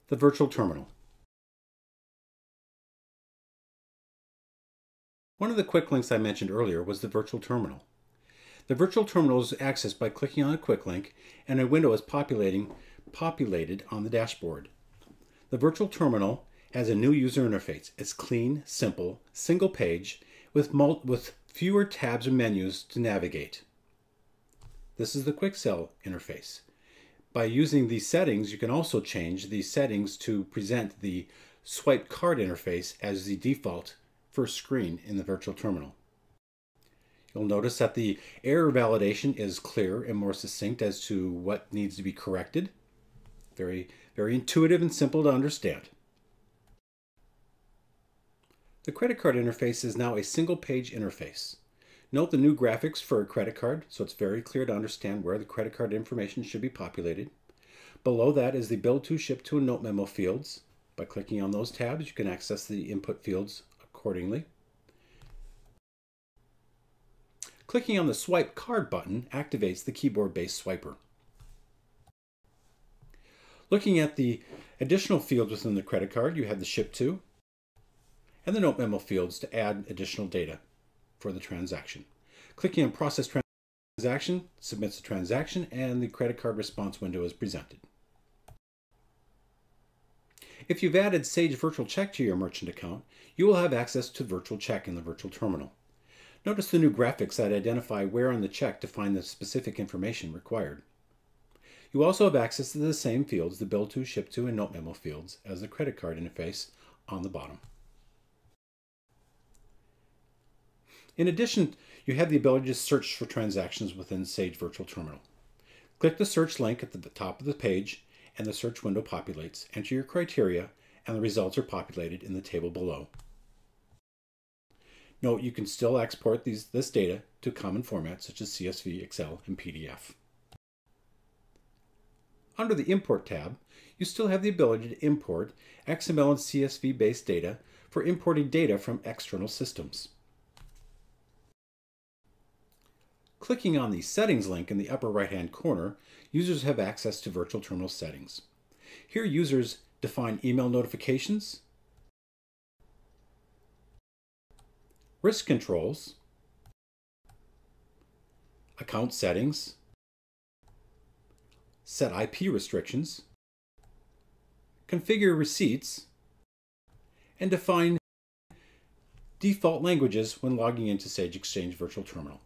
The virtual terminal. One of the quick links I mentioned earlier was the virtual terminal. The virtual terminal is accessed by clicking on a quick link, and a window is populated on the dashboard. The virtual terminal has a new user interface. It's clean, simple, single page with fewer tabs or menus to navigate. This is the Quick Cell interface. By using these settings, you can also change these settings to present the swipe card interface as the default first screen in the virtual terminal. You'll notice that the error validation is clear and more succinct as to what needs to be corrected. Very, very intuitive and simple to understand. The credit card interface is now a single page interface. Note the new graphics for a credit card, so it's very clear to understand where the credit card information should be populated. Below that is the Bill to, Ship to, and Note Memo fields. By clicking on those tabs, you can access the input fields accordingly. Clicking on the Swipe Card button activates the keyboard-based swiper. Looking at the additional fields within the credit card, you have the Ship to and the Note Memo fields to add additional data for the transaction. Clicking on Process Transaction submits the transaction, and the credit card response window is presented. If you've added Sage Virtual Check to your merchant account, you will have access to Virtual Check in the virtual terminal. Notice the new graphics that identify where on the check to find the specific information required. You also have access to the same fields, the Bill to, Ship to, and Note Memo fields, as the credit card interface on the bottom. In addition, you have the ability to search for transactions within Sage Virtual Terminal. Click the search link at the top of the page, and the search window populates. Enter your criteria, and the results are populated in the table below. Note you can still export this data to common formats such as CSV, Excel, and PDF. Under the Import tab, you still have the ability to import XML and CSV-based data for importing data from external systems. Clicking on the Settings link in the upper right-hand corner, users have access to Virtual Terminal settings. Here, users define email notifications, risk controls, account settings, set IP restrictions, configure receipts, and define default languages when logging into Sage Exchange Virtual Terminal.